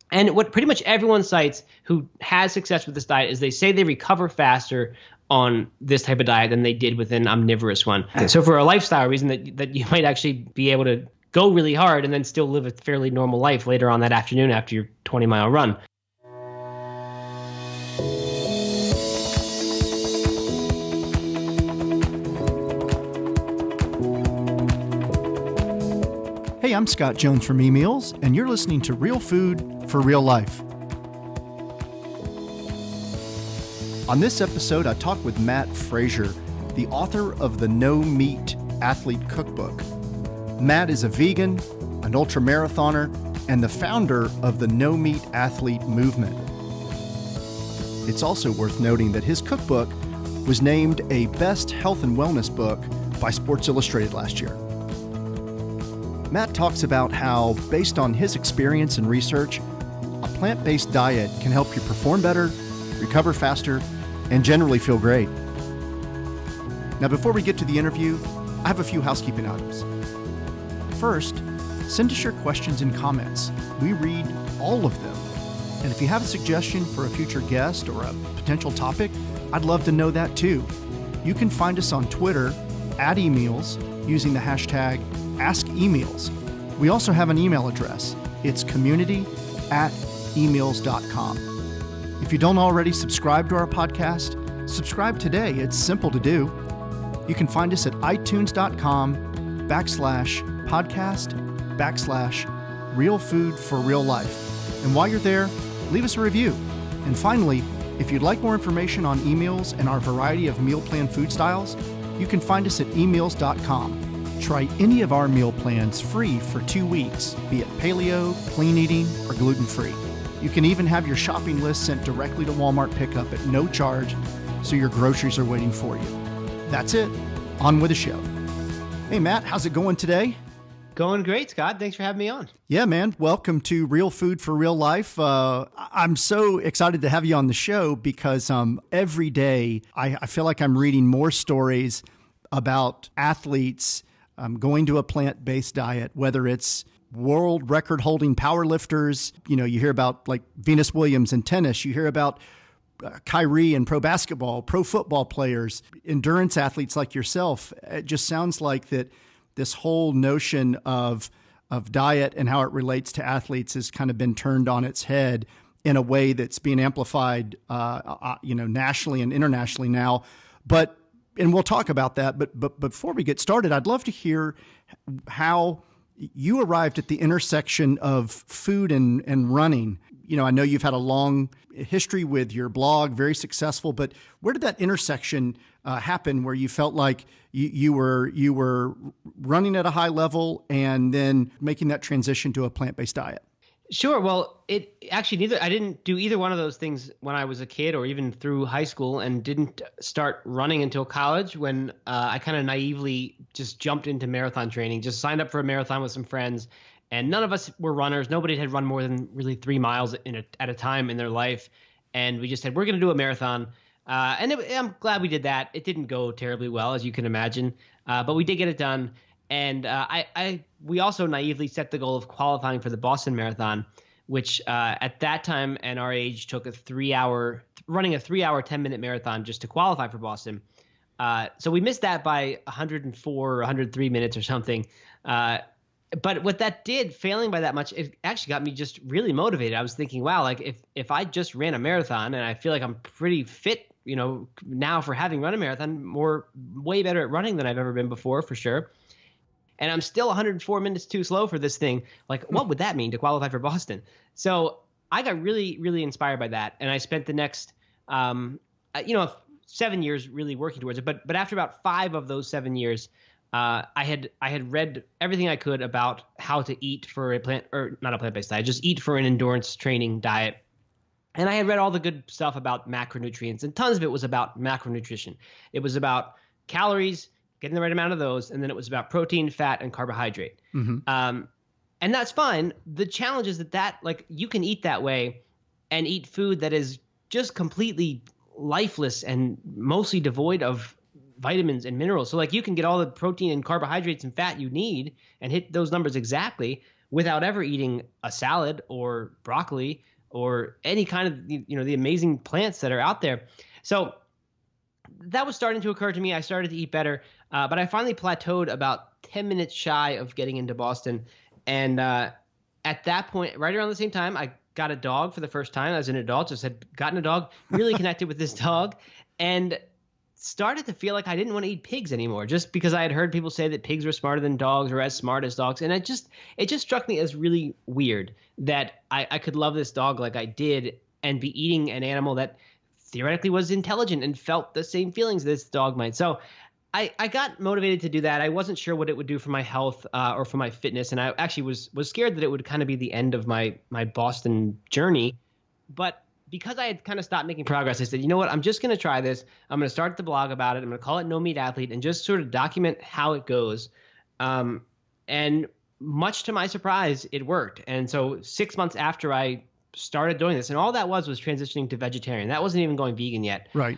And what pretty much everyone cites who has success with this diet is they say they recover faster on this type of diet than they did with an omnivorous one. So for a lifestyle reason that you might actually be able to go really hard and then still live a fairly normal life later on that afternoon after your 20-mile run. Hey, I'm Scott Jones from eMeals, and you're listening to Real Food for Real Life. On this episode, I talk with Matt Frazier, the author of the No Meat Athlete Cookbook. Matt is a vegan, an ultramarathoner, and the founder of the No Meat Athlete movement. It's also worth noting that his cookbook was named a Best Health and Wellness book by Sports Illustrated last year. Matt talks about how, based on his experience and research, a plant-based diet can help you perform better, recover faster, and generally feel great. Now, before we get to the interview, I have a few housekeeping items. First, send us your questions and comments. We read all of them. And if you have a suggestion for a future guest or a potential topic, I'd love to know that too. You can find us on Twitter at eMeals using the hashtag AskEmeals. We also have an email address. It's community@emeals.com. If you don't already subscribe to our podcast, subscribe today. It's simple to do. You can find us at itunes.com/podcast/Real Food for Real Life. And while you're there, leave us a review. And finally, if you'd like more information on eMeals and our variety of meal plan food styles, you can find us at eMeals.com. Try any of our meal plans free for 2 weeks, be it paleo, clean eating, or gluten-free. You can even have your shopping list sent directly to Walmart pickup at no charge, so your groceries are waiting for you. That's it. On with the show. Hey, Matt, how's it going today? Going great, Scott. Thanks for having me on. Yeah, man. Welcome to Real Food for Real Life. I'm so excited to have you on the show because every day I feel like I'm reading more stories about athletes going to a plant-based diet, whether it's world record-holding powerlifters. You know, you hear about like Venus Williams in tennis. You hear about Kyrie in pro basketball, pro football players, endurance athletes like yourself. It just sounds like that this whole notion of diet and how it relates to athletes has kind of been turned on its head in a way that's being amplified, nationally and internationally now. And we'll talk about that. But before we get started, I'd love to hear how you arrived at the intersection of food and running. You know, I know you've had a long history with your blog, very successful, but where did that intersection happen where you felt like you were running at a high level and then making that transition to a plant-based diet? Sure. Well, I didn't do either one of those things when I was a kid or even through high school, and didn't start running until college when I kind of naively just jumped into marathon training, just signed up for a marathon with some friends, and none of us were runners. Nobody had run more than really 3 miles at a time in their life. And we just said, we're going to do a marathon. I'm glad we did that. It didn't go terribly well, as you can imagine, but we did get it done. And we also naively set the goal of qualifying for the Boston Marathon, which at that time and our age took running a 3-hour, 10-minute marathon just to qualify for Boston. So we missed that by 104 or 103 minutes or something. But what that did, failing by that much, it actually got me just really motivated. I was thinking, wow, like if I just ran a marathon, and I feel like I'm pretty fit, now for having run a marathon, way better at running than I've ever been before, for sure. And I'm still 104 minutes too slow for this thing. Like, what would that mean to qualify for Boston? So I got really, really inspired by that. And I spent the next, 7 years really working towards it. But after about 5 of those 7 years, I had read everything I could about how to eat for not a plant-based diet, just eat for an endurance training diet. And I had read all the good stuff about macronutrients, and tons of it was about macronutrition. It was about calories, getting the right amount of those, and then it was about protein, fat, and carbohydrate. Mm-hmm. And that's fine. The challenge is that like you can eat that way and eat food that is just completely lifeless and mostly devoid of vitamins and minerals. So like you can get all the protein and carbohydrates and fat you need and hit those numbers exactly, without ever eating a salad or broccoli or any kind of, the amazing plants that are out there. So that was starting to occur to me. I started to eat better, but I finally plateaued about 10 minutes shy of getting into Boston. And at that point, right around the same time, I got a dog for the first time as an adult. Just had gotten a dog, really connected with this dog, and started to feel like I didn't want to eat pigs anymore, just because I had heard people say that pigs were smarter than dogs or as smart as dogs. And it just struck me as really weird that I could love this dog like I did and be eating an animal that theoretically was intelligent and felt the same feelings this dog might. So I got motivated to do that. I wasn't sure what it would do for my health or for my fitness. And I actually was scared that it would kind of be the end of my Boston journey. But because I had kind of stopped making progress, I said, you know what, I'm just going to try this. I'm going to start the blog about it. I'm going to call it No Meat Athlete and just sort of document how it goes. And much to my surprise, it worked. And so 6 months after I started doing this, and all that was transitioning to vegetarian. That wasn't even going vegan yet. Right.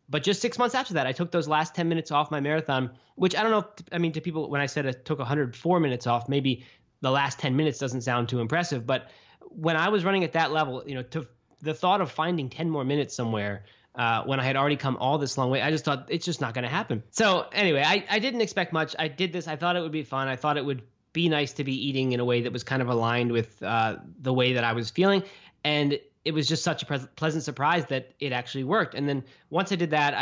But just 6 months after that, I took those last 10 minutes off my marathon, which I don't know. To people, when I said I took 104 minutes off, maybe the last 10 minutes doesn't sound too impressive. But when I was running at that level, to the thought of finding 10 more minutes somewhere when I had already come all this long way, I just thought it's just not going to happen. So anyway, I didn't expect much. I did this. I thought it would be fun. I thought it would be nice to be eating in a way that was kind of aligned with the way that I was feeling. And it was just such a pleasant surprise that it actually worked. And then once I did that,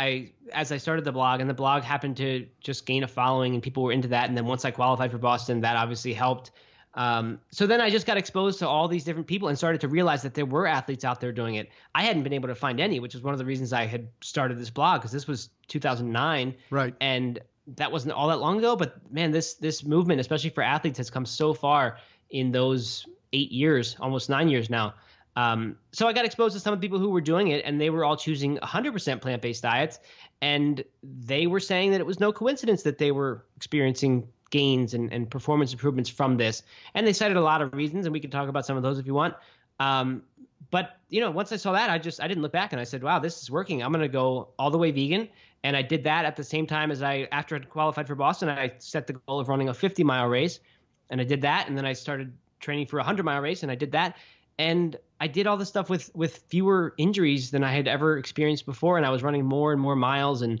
as I started the blog, and the blog happened to just gain a following and people were into that. And then once I qualified for Boston, that obviously helped. So then I just got exposed to all these different people and started to realize that there were athletes out there doing it. I hadn't been able to find any, which is one of the reasons I had started this blog, because this was 2009. Right. And that wasn't all that long ago. But man, this movement, especially for athletes, has come so far in those 8 years, almost 9 years now. So I got exposed to some of the people who were doing it, and they were all choosing 100% plant-based diets. And they were saying that it was no coincidence that they were experiencing gains and performance improvements from this. And they cited a lot of reasons, and we can talk about some of those if you want. But once I saw that, I didn't look back, and I said, wow, this is working. I'm going to go all the way vegan. And I did that at the same time as after I qualified for Boston, I set the goal of running a 50-mile race, and I did that. And then I started training for a 100-mile race, and I did that. And I did all this stuff with fewer injuries than I had ever experienced before. And I was running more and more miles. And,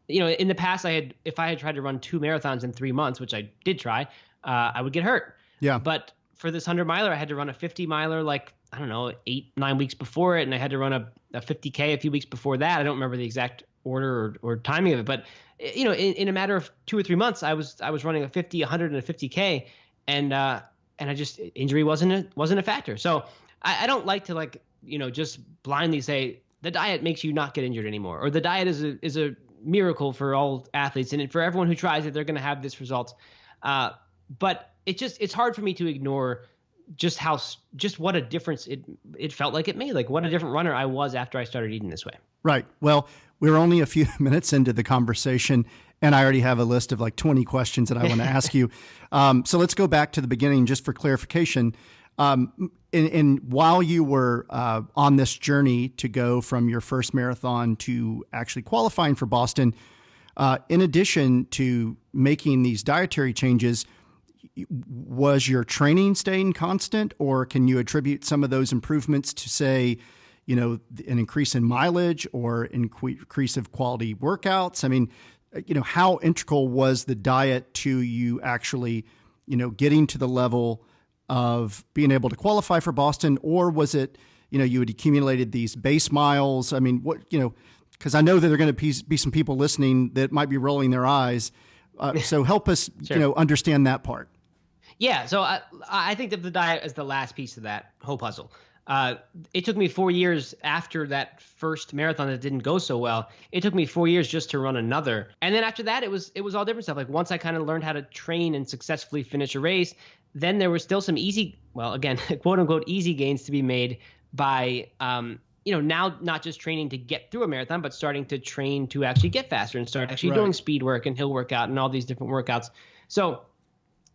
in the past, if I had tried to run 2 marathons in 3 months, which I did try, I would get hurt. Yeah. But for this 100-miler, I had to run a 50-miler, 8-9 weeks before it. And I had to run a 50K a few weeks before that. I don't remember the exact order or timing of it. But, in a matter of 2 or 3 months, I was running a 50, 100, and a 50K. And I just, injury wasn't a factor. So I don't like to just blindly say the diet makes you not get injured anymore, or the diet is a miracle for all athletes. And for everyone who tries it, they're going to have this result. But it's hard for me to ignore just what a difference it felt like it made, like what a different runner I was after I started eating this way. Right. Well, we're only a few minutes into the conversation, and I already have a list of 20 questions that I want to ask you. So let's go back to the beginning just for clarification. And while you were on this journey to go from your first marathon to actually qualifying for Boston, in addition to making these dietary changes, was your training staying constant, or can you attribute some of those improvements to, say, an increase in mileage or increase of quality workouts? I mean, how integral was the diet to you actually, getting to the level of being able to qualify for Boston? Or was it, you had accumulated these base miles? I mean, because I know that there are going to be some people listening that might be rolling their eyes. So help us, Sure. Understand that part. Yeah. So I think of the diet as the last piece of that whole puzzle. It took me 4 years after that first marathon that didn't go so well. It took me 4 years just to run another. And then after that, it was all different stuff. Like once I kind of learned how to train and successfully finish a race, then there was still some quote unquote, easy gains to be made by, now not just training to get through a marathon, but starting to train to actually get faster and start actually doing speed work and hill workout and all these different workouts. So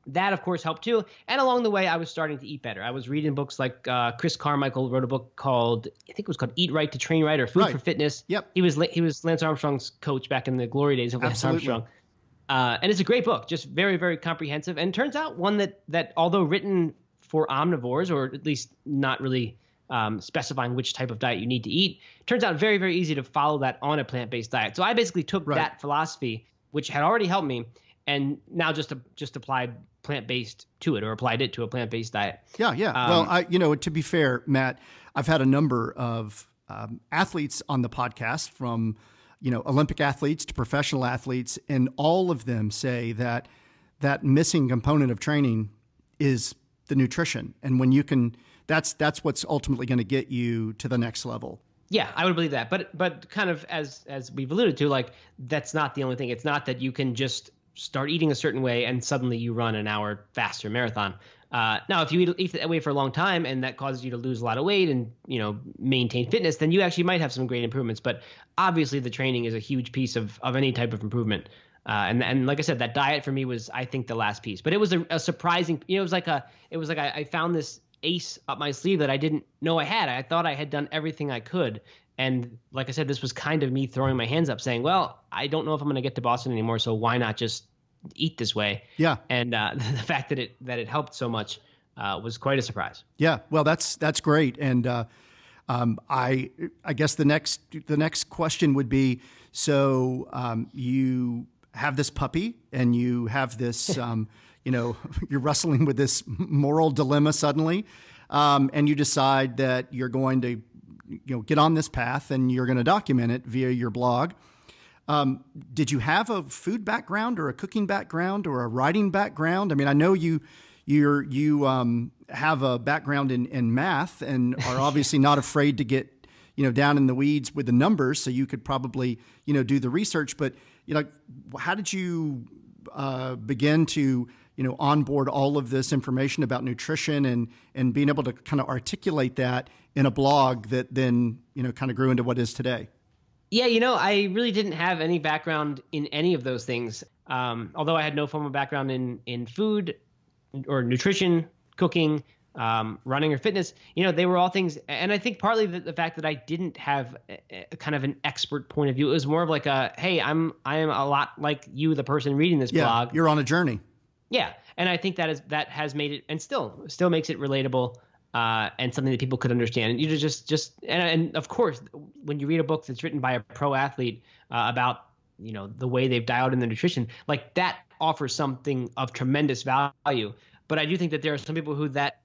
that, of course, helped too. And along the way, I was starting to eat better. I was reading books like Chris Carmichael wrote a book called, I think it was called Eat Right to Train Right, or Food for Fitness. Yep. He was Lance Armstrong's coach back in the glory days of Lance Armstrong. And it's a great book, just very, very comprehensive. And turns out one that although written for omnivores, or at least not really specifying which type of diet you need to eat, turns out very, very easy to follow that on a plant-based diet. So I basically took that philosophy, which had already helped me, and now just applied plant-based to it, or applied it to a plant-based diet. Yeah. Well, to be fair, Matt, I've had a number of athletes on the podcast, from Olympic athletes to professional athletes, and all of them say that missing component of training is the nutrition. And when you can, that's what's ultimately going to get you to the next level. Yeah, I would believe that. But kind of as we've alluded to, like, that's not the only thing. It's not that you can just start eating a certain way and suddenly you run an hour faster marathon. Now, if you eat that way for a long time and that causes you to lose a lot of weight and, maintain fitness, then you actually might have some great improvements. But obviously the training is a huge piece of any type of improvement. And like I said, that diet for me was, I think, the last piece. But it was a surprising, it was like I found this ace up my sleeve that I didn't know I had. I thought I had done everything I could. And like I said, this was kind of me throwing my hands up saying, well, I don't know if I'm going to get to Boston anymore, so why not just eat this way? Yeah. And the fact that it helped so much was quite a surprise. Yeah. Well, that's great. And I guess the next question would be, so you have this puppy and you have this, you're wrestling with this moral dilemma suddenly, and you decide that you're going to get on this path and you're going to document it via your blog. Did you have a food background or a cooking background or a writing background? I mean, I know you have a background in math and are obviously not afraid to get, down in the weeds with the numbers. So you could probably, do the research, but how did you begin to, onboard all of this information about nutrition and being able to kind of articulate that in a blog that then, kind of grew into what is today? Yeah, I really didn't have any background in any of those things. Although I had no formal background in food or nutrition, cooking, running or fitness, they were all things. And I think partly the fact that I didn't have a kind of an expert point of view, it was more of like hey, I am a lot like you, the person reading this blog. You're on a journey. Yeah. And I think that has made it, and still makes it relatable, and something that people could understand. And you and of course, when you read a book that's written by a pro athlete about, the way they've dialed in their nutrition, like that offers something of tremendous value. But I do think that there are some people who that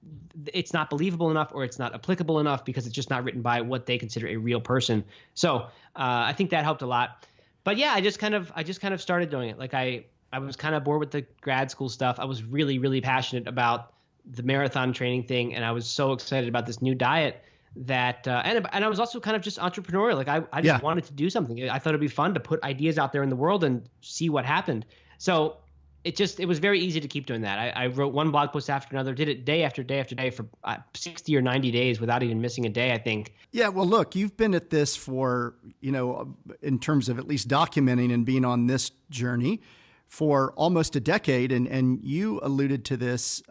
it's not believable enough, or it's not applicable enough because it's just not written by what they consider a real person. So I think that helped a lot. But yeah, I just kind of started doing it. Like I was kind of bored with the grad school stuff. I was really, really passionate about the marathon training thing, and I was so excited about this new diet that and I was also kind of just entrepreneurial. Like I just wanted to do something. I thought it'd be fun to put ideas out there in the world and see what happened. So it was very easy to keep doing that. I wrote one blog post after another, did it day after day after day for 60 or 90 days without even missing a day, I think. Yeah, well, look, you've been at this for, in terms of at least documenting and being on this journey for almost a decade. And you alluded to this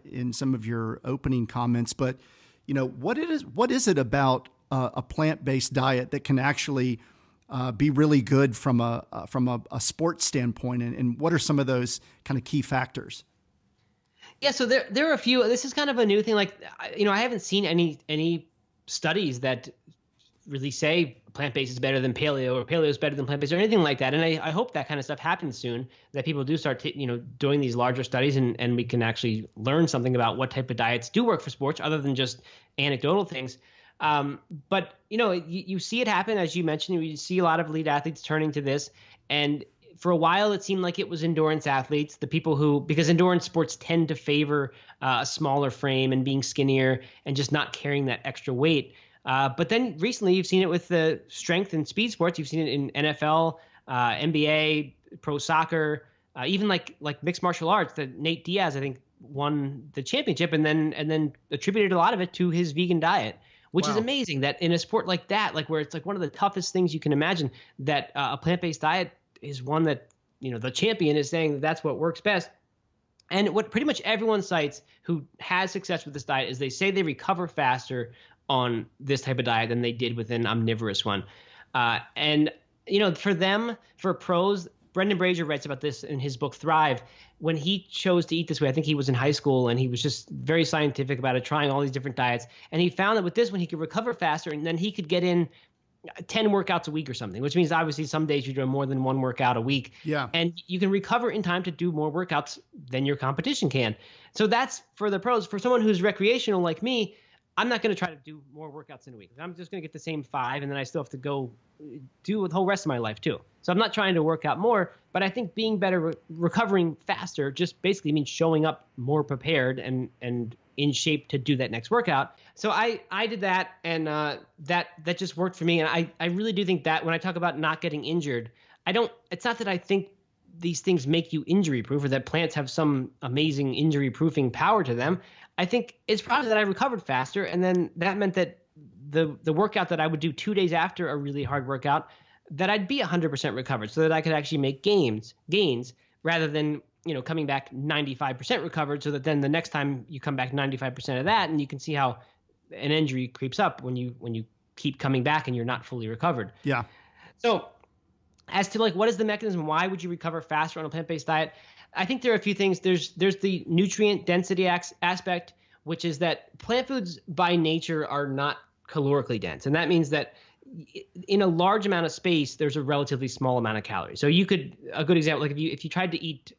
in some of your opening comments, but, what is it about a plant-based diet that can actually be really good from a sports standpoint, and what are some of those kind of key factors? Yeah, so there are a few. This is kind of a new thing. Like, I haven't seen any studies that really say plant-based is better than paleo, or paleo is better than plant-based, or anything like that. And I hope that kind of stuff happens soon, that people do start doing these larger studies, and we can actually learn something about what type of diets do work for sports other than just anecdotal things. But you see it happen, as you mentioned. You see a lot of elite athletes turning to this, and for a while it seemed like it was endurance athletes, the people because endurance sports tend to favor a smaller frame and being skinnier and just not carrying that extra weight. But then recently you've seen it with the strength and speed sports. You've seen it in NFL, NBA, pro soccer, even like mixed martial arts. That Nate Diaz, I think, won the championship, and then attributed a lot of it to his vegan diet. Which is amazing that in a sport like that, like where it's like one of the toughest things you can imagine, that a plant-based diet is one that, the champion is saying that's what works best. And what pretty much everyone cites who has success with this diet is they say they recover faster on this type of diet than they did with an omnivorous one. And, for them, for pros, Brendan Brazier writes about this in his book Thrive. When he chose to eat this way, I think he was in high school and he was just very scientific about it, trying all these different diets. And he found that with this one, he could recover faster, and then he could get in 10 workouts a week or something, which means obviously some days you're doing more than one workout a week. Yeah. And you can recover in time to do more workouts than your competition can. So that's for the pros. For someone who's recreational like me, I'm not going to try to do more workouts in a week. I'm just going to get the same 5, and then I still have to go do the whole rest of my life too. So I'm not trying to work out more, but I think being better, recovering faster, just basically means showing up more prepared and in shape to do that next workout. So I did that, and that just worked for me. And I really do think that when I talk about not getting injured, it's not that I think these things make you injury proof or that plants have some amazing injury proofing power to them. I think it's probably that I recovered faster, and then that meant that the workout that I would do 2 days after a really hard workout, that I'd be 100% recovered, so that I could actually make gains rather than coming back 95% recovered, so that then the next time you come back 95% of that, and you can see how an injury creeps up when you keep coming back and you're not fully recovered. Yeah. So as to what is the mechanism? Why would you recover faster on a plant-based diet? I think there are a few things. There's the nutrient density aspect, which is that plant foods by nature are not calorically dense. And that means that in a large amount of space, there's a relatively small amount of calories. So a good example, like if you tried to eat,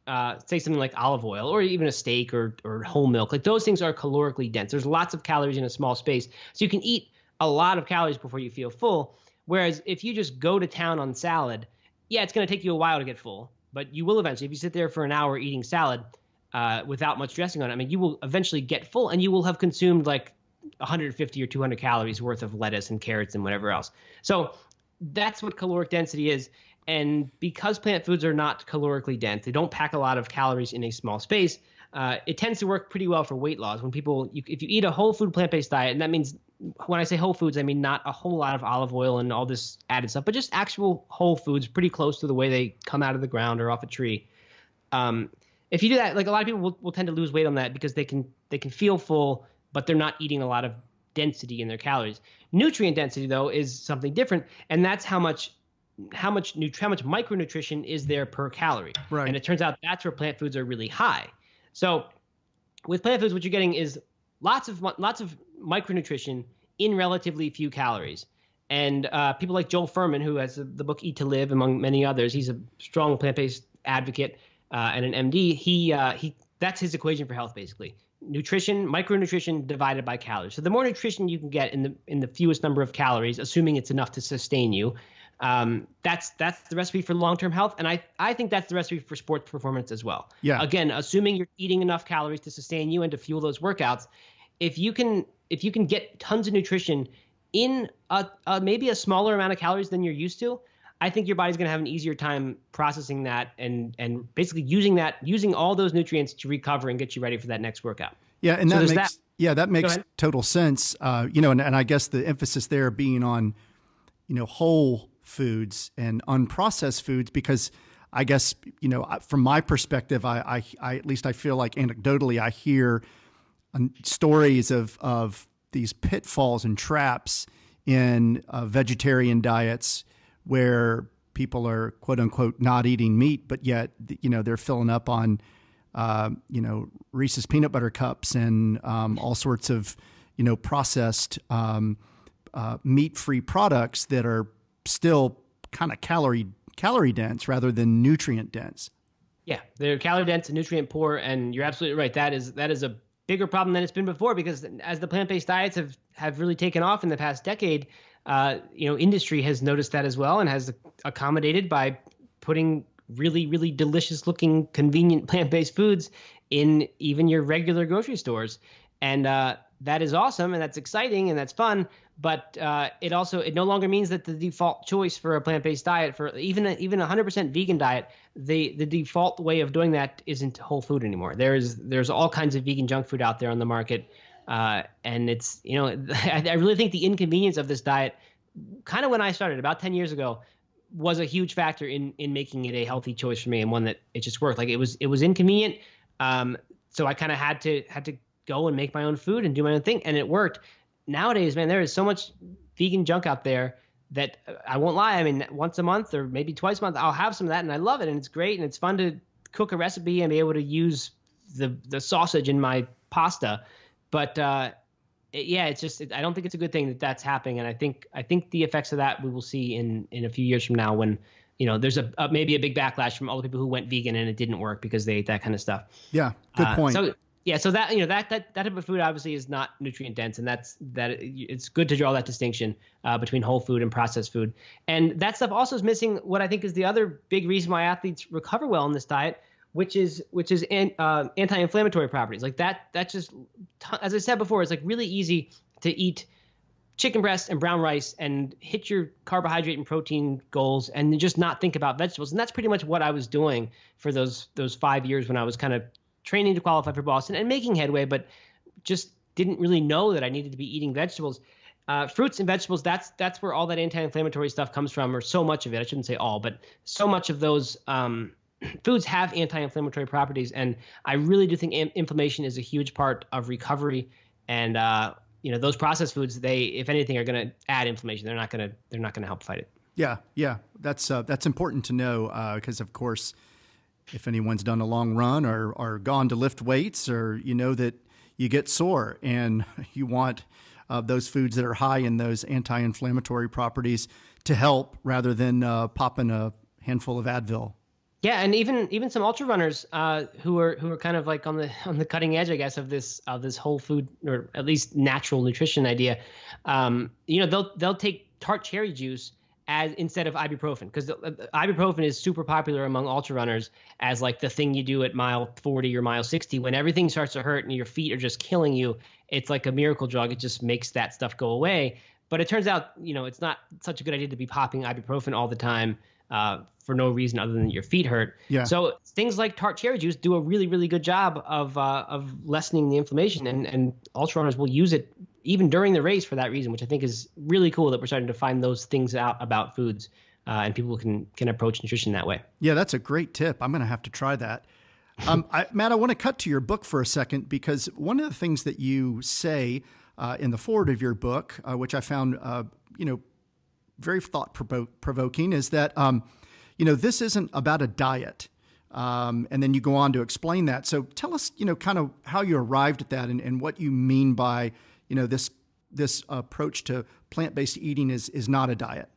say something like olive oil or even a steak or whole milk, like those things are calorically dense. There's lots of calories in a small space. So you can eat a lot of calories before you feel full. Whereas if you just go to town on salad, yeah, it's going to take you a while to get full, but you will eventually. If you sit there for an hour eating salad without much dressing on it, I mean, you will eventually get full, and you will have consumed like 150 or 200 calories worth of lettuce and carrots and whatever else. So that's what caloric density is. And because plant foods are not calorically dense, they don't pack a lot of calories in a small space. It tends to work pretty well for weight loss. When if you eat a whole food plant-based diet, and that means when I say whole foods, I mean not a whole lot of olive oil and all this added stuff, but just actual whole foods, pretty close to the way they come out of the ground or off a tree. If you do that, like a lot of people will tend to lose weight on that because they can feel full, but they're not eating a lot of density in their calories. Nutrient density, though, is something different, and that's how much micronutrition is there per calorie. Right. And it turns out that's where plant foods are really high. So with plant foods, what you're getting is lots of micronutrition in relatively few calories. And people like Joel Fuhrman, who has the book Eat to Live, among many others, he's a strong plant-based advocate and an MD. That's his equation for health, basically. Nutrition, micronutrition divided by calories. So the more nutrition you can get in the fewest number of calories, assuming it's enough to sustain you, that's the recipe for long-term health. And I think that's the recipe for sports performance as well. Yeah. Again, assuming you're eating enough calories to sustain you and to fuel those workouts, if you can get tons of nutrition in maybe a smaller amount of calories than you're used to, I think your body's going to have an easier time processing that and basically using all those nutrients to recover and get you ready for that next workout. Yeah, and that makes total sense. And I guess the emphasis there being on, whole foods and unprocessed foods, because I guess, from my perspective, I at least I feel like anecdotally I hear stories of these pitfalls and traps in vegetarian diets where people are quote unquote not eating meat, but yet, they're filling up on, Reese's peanut butter cups and all sorts of, processed meat-free products that are still kind of calorie dense rather than nutrient dense. Yeah, they're calorie dense and nutrient poor, and you're absolutely right. That is a bigger problem than it's been before, because as the plant-based diets have really taken off in the past decade, industry has noticed that as well and has accommodated by putting really, really delicious looking, convenient plant-based foods in even your regular grocery stores. And that is awesome, and that's exciting, and that's fun. But it no longer means that the default choice for a plant-based diet, for even a 100% vegan diet, the default way of doing that isn't whole food anymore. There's all kinds of vegan junk food out there on the market. And it's, I really think the inconvenience of this diet, kind of when I started about 10 years ago, was a huge factor in making it a healthy choice for me, and one that it just worked. Like it was inconvenient. So I kind of had to go and make my own food and do my own thing, and it worked. Nowadays, man, there is so much vegan junk out there that I won't lie. I mean, once a month or maybe twice a month, I'll have some of that, and I love it, and it's great, and it's fun to cook a recipe and be able to use the sausage in my pasta. But it's just I don't think it's a good thing that that's happening, and I think the effects of that we will see in a few years from now when there's maybe a big backlash from all the people who went vegan and it didn't work because they ate that kind of stuff. Yeah, good point. So that that type of food obviously is not nutrient dense, and it's good to draw that distinction between whole food and processed food. And that stuff also is missing what I think is the other big reason why athletes recover well in this diet, which is anti-inflammatory properties. Like that just, as I said before, it's like really easy to eat chicken breast and brown rice and hit your carbohydrate and protein goals and just not think about vegetables. And that's pretty much what I was doing for those 5 years when I was kind of training to qualify for Boston and making headway, but just didn't really know that I needed to be eating vegetables. Fruits and vegetables, that's where all that anti-inflammatory stuff comes from, or so much of it. I shouldn't say all, but so much of those foods have anti-inflammatory properties. And I really do think inflammation is a huge part of recovery. And those processed foods, they, if anything, are going to add inflammation. They're not going to help fight it. Yeah. That's important to know because, of course, if anyone's done a long run or gone to lift weights, or that you get sore and you want those foods that are high in those anti-inflammatory properties to help rather than popping a handful of Advil. Yeah, and even some ultra runners who are kind of like on the cutting edge, I guess, of this whole food or at least natural nutrition idea. They'll take tart cherry juice instead of ibuprofen, because ibuprofen is super popular among ultra runners as like the thing you do at mile 40 or mile 60 when everything starts to hurt and your feet are just killing you. It's like a miracle drug. It just makes that stuff go away. But it turns out, it's not such a good idea to be popping ibuprofen all the time for no reason other than your feet hurt. Yeah. So things like tart cherry juice do a really, really good job of lessening the inflammation, and ultra runners will use it even during the race for that reason, which I think is really cool that we're starting to find those things out about foods, and people can approach nutrition that way. Yeah, that's a great tip. I'm going to have to try that. Matt, I want to cut to your book for a second, because one of the things that you say in the foreword of your book, which I found, very thought-provoking, is that, this isn't about a diet. And then you go on to explain that. So tell us, kind of how you arrived at that and what you mean by, this approach to plant-based eating is not a diet.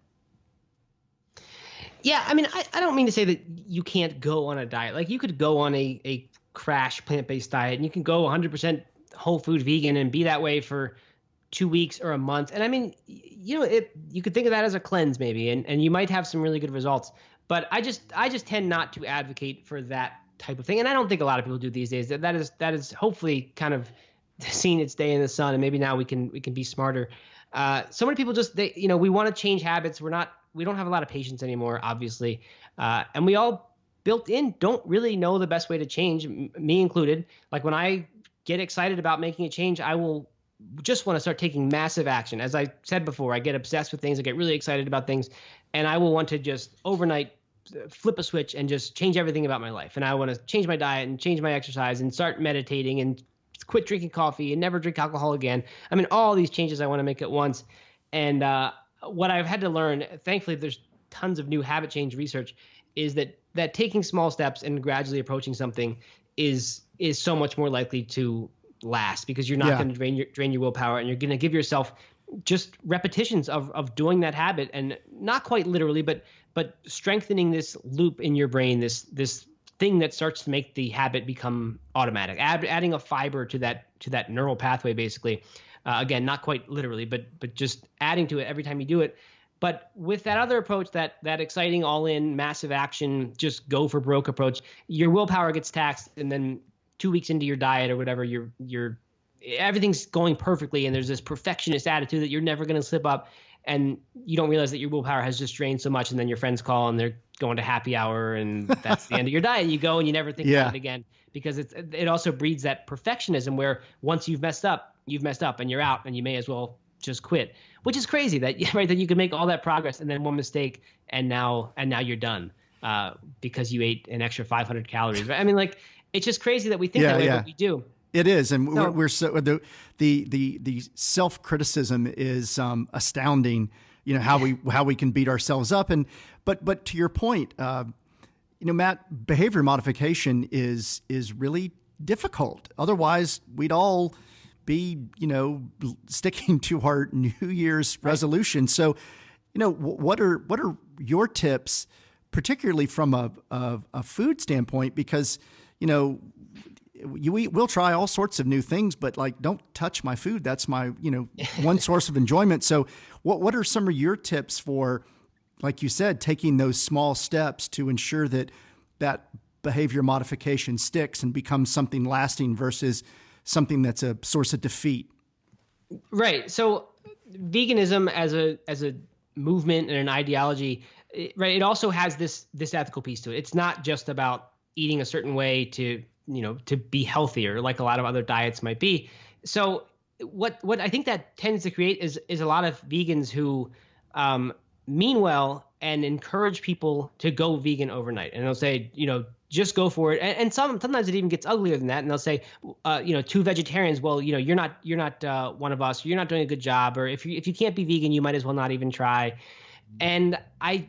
Yeah, I mean, I don't mean to say that you can't go on a diet. Like, you could go on a crash plant-based diet, and you can go 100% whole food vegan and be that way for 2 weeks or a month. And I mean, you could think of that as a cleanse maybe, and you might have some really good results. But I just tend not to advocate for that type of thing. And I don't think a lot of people do these days. That is hopefully kind of seen its day in the sun, and maybe now we can be smarter. So many people we want to change habits. We don't have a lot of patience anymore, obviously. And we all built in don't really know the best way to change, me included. Like, when I get excited about making a change, I will just want to start taking massive action. As I said before, I get obsessed with things. I get really excited about things, and I will want to just overnight flip a switch and just change everything about my life. And I want to change my diet and change my exercise and start meditating and quit drinking coffee and never drink alcohol again. I mean, all these changes I want to make at once. And what I've had to learn, thankfully, there's tons of new habit change research, is that taking small steps and gradually approaching something is so much more likely to last, because you're not going to drain your willpower, and you're going to give yourself just repetitions of doing that habit, and not quite literally, but strengthening this loop in your brain, this thing that starts to make the habit become automatic, adding a fiber to that neural pathway, basically. Again, not quite literally, but just adding to it every time you do it. But with that other approach, that exciting all-in massive action, just go for broke approach, your willpower gets taxed, and then 2 weeks into your diet or whatever, you're everything's going perfectly, and there's this perfectionist attitude that you're never going to slip up, and you don't realize that your willpower has just drained so much, and then your friends call and they're going to happy hour, and that's the end of your diet. You go and you never think about it again, because it also breeds that perfectionism where once you've messed up and you're out, and you may as well just quit, which is crazy that you can make all that progress and then one mistake and now you're done because you ate an extra 500 calories. I mean, like, it's just crazy that we think that way, but we do. It is, and we're so the self-criticism is astounding, how we can beat ourselves up. But to your point, Matt, behavior modification is really difficult. Otherwise, we'd all be, sticking to our New Year's resolution. So, what are your tips, particularly from a food standpoint? Because, we'll try all sorts of new things, but don't touch my food. That's my, one source of enjoyment. So what are some of your tips for, like you said, taking those small steps to ensure that behavior modification sticks and becomes something lasting versus something that's a source of defeat? Right. So veganism as a movement and an ideology, right, it also has this ethical piece to it. It's not just about eating a certain way to be healthier, like a lot of other diets might be. So what I think that tends to create is a lot of vegans who mean well and encourage people to go vegan overnight. And they'll say, just go for it. And sometimes it even gets uglier than that. And they'll say, to vegetarians, well, you're not one of us. You're not doing a good job. Or if you can't be vegan, you might as well not even try. And I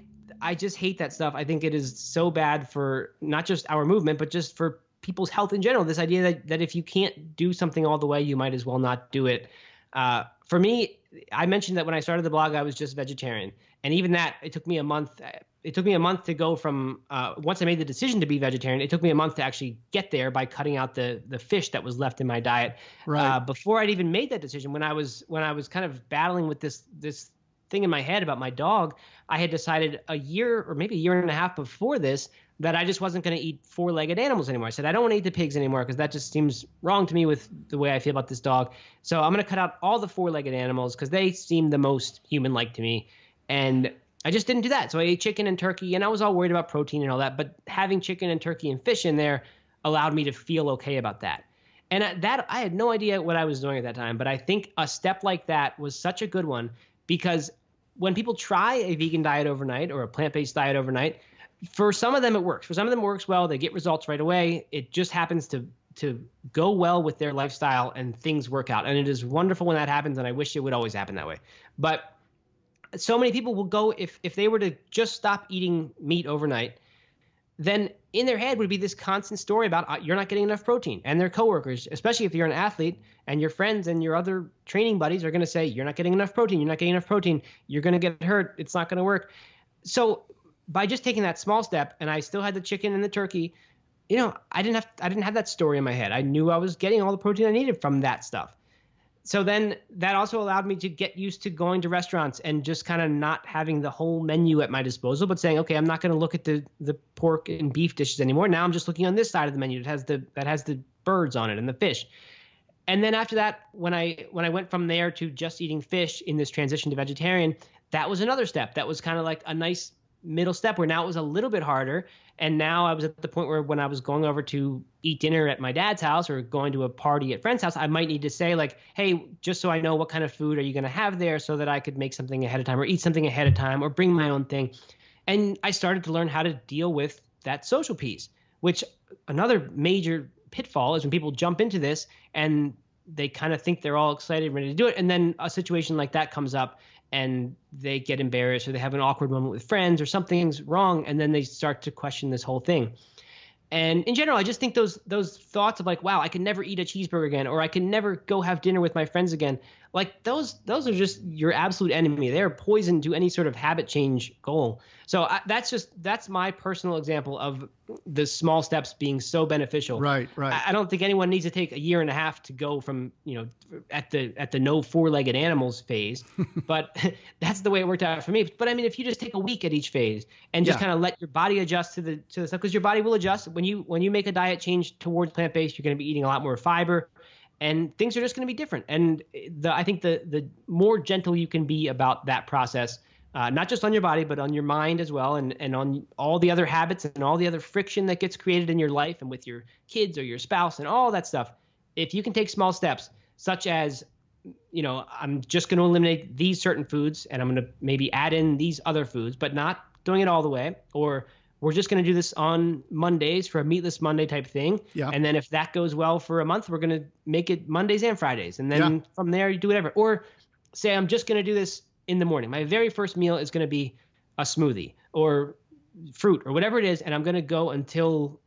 just hate that stuff. I think it is so bad for not just our movement, but just for people's health in general. This idea that if you can't do something all the way, you might as well not do it. For me, I mentioned that when I started the blog, I was just vegetarian. And even that, it took me a month. It took me a month to go from once I made the decision to be vegetarian, it took me a month to actually get there by cutting out the fish that was left in my diet. Right. Before I'd even made that decision, when I was kind of battling with this thing in my head about my dog, I had decided a year or maybe a year and a half before this that I just wasn't going to eat four-legged animals anymore. I said, I don't want to eat the pigs anymore because that just seems wrong to me with the way I feel about this dog. So I'm going to cut out all the four-legged animals because they seem the most human-like to me. And I just didn't do that. So I ate chicken and turkey, and I was all worried about protein and all that. But having chicken and turkey and fish in there allowed me to feel okay about that. And I had no idea what I was doing at that time. But I think a step like that was such a good one because when people try a vegan diet overnight or a plant-based diet overnight, for some of them it works. For some of them it works well. They get results right away. It just happens to go well with their lifestyle and things work out. And it is wonderful when that happens, and I wish it would always happen that way. But so many people will go, if they were to just stop eating meat overnight, then in their head would be this constant story about you're not getting enough protein. And their coworkers, especially if you're an athlete, and your friends and your other training buddies are going to say, you're not getting enough protein, you're not getting enough protein, you're going to get hurt, it's not going to work. So by just taking that small step, and I still had the chicken and the turkey, I didn't have that story in my head. I knew I was getting all the protein I needed from that stuff. So then that also allowed me to get used to going to restaurants and just kind of not having the whole menu at my disposal, but saying, okay, I'm not going to look at the pork and beef dishes anymore. Now I'm just looking on this side of the menu that has the birds on it and the fish. And then after that, when I went from there to just eating fish in this transition to vegetarian, that was another step. That was kind of like a nice middle step where now it was a little bit harder. And now I was at the point where when I was going over to eat dinner at my dad's house or going to a party at a friend's house, I might need to say like, hey, just so I know what kind of food are you going to have there so that I could make something ahead of time or eat something ahead of time or bring my own thing. And I started to learn how to deal with that social piece, which another major pitfall is when people jump into this and they kind of think they're all excited and ready to do it. And then a situation like that comes up and they get embarrassed or they have an awkward moment with friends or something's wrong. And then they start to question this whole thing. And in general, I just think those thoughts of like, wow, I can never eat a cheeseburger again, or I can never go have dinner with my friends again. Like those are just your absolute enemy. They're poison to any sort of habit change goal. So that's my personal example of the small steps being so beneficial. Right. I don't think anyone needs to take a year and a half to go from, at the no four-legged animals phase, but that's the way it worked out for me. But I mean, if you just take a week at each phase and just kind of let your body adjust to the stuff, because your body will adjust when you make a diet change towards plant-based, you're going to be eating a lot more fiber. And things are just going to be different. And I think the more gentle you can be about that process, not just on your body, but on your mind as well, and on all the other habits and all the other friction that gets created in your life and with your kids or your spouse and all that stuff. If you can take small steps, such as, I'm just going to eliminate these certain foods and I'm going to maybe add in these other foods, but not doing it all the way, or we're just going to do this on Mondays for a meatless Monday type thing. Yeah. And then if that goes well for a month, we're going to make it Mondays and Fridays. And then from there, you do whatever. Or say, I'm just going to do this in the morning. My very first meal is going to be a smoothie or fruit or whatever it is, and I'm going to go until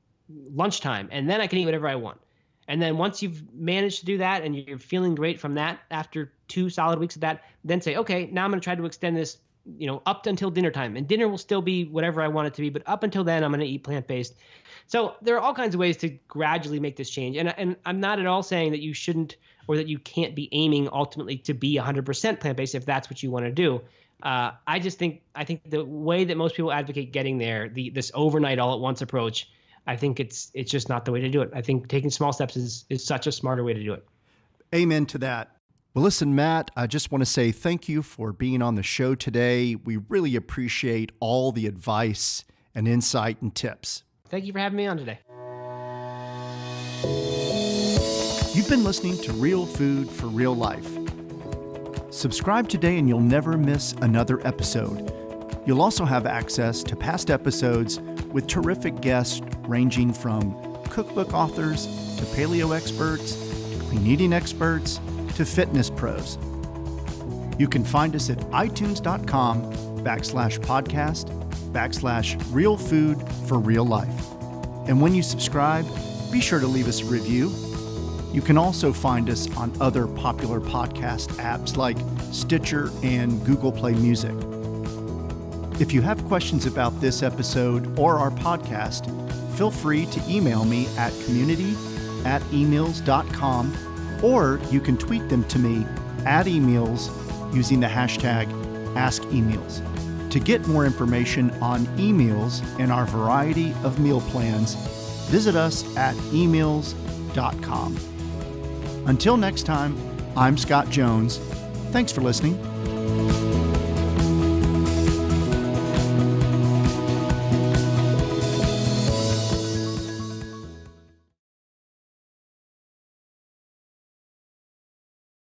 lunchtime, and then I can eat whatever I want. And then once you've managed to do that and you're feeling great from that after 2 solid weeks of that, then say, okay, now I'm going to try to extend this, up until dinner time. And dinner will still be whatever I want it to be, but up until then, I'm going to eat plant-based. So there are all kinds of ways to gradually make this change. And I'm not at all saying that you shouldn't or that you can't be aiming ultimately to be 100% plant-based if that's what you want to do. I think the way that most people advocate getting there, this overnight all at once approach, I think it's just not the way to do it. I think taking small steps is such a smarter way to do it. Amen to that. Well, listen, Matt, I just want to say thank you for being on the show today. We really appreciate all the advice and insight and tips. Thank you for having me on today. You've been listening to Real Food for Real Life. Subscribe today and you'll never miss another episode. You'll also have access to past episodes with terrific guests ranging from cookbook authors to paleo experts, to clean eating experts, to fitness pros. You can find us at itunes.com/podcast/Real Food for Real Life. And when you subscribe, be sure to leave us a review. You can also find us on other popular podcast apps like Stitcher and Google Play Music. If you have questions about this episode or our podcast, feel free to email me at community@eMeals.com, or you can tweet them to me at eMeals using the hashtag AskEMeals. To get more information on eMeals and our variety of meal plans, visit us at eMeals.com. Until next time, I'm Scott Jones. Thanks for listening.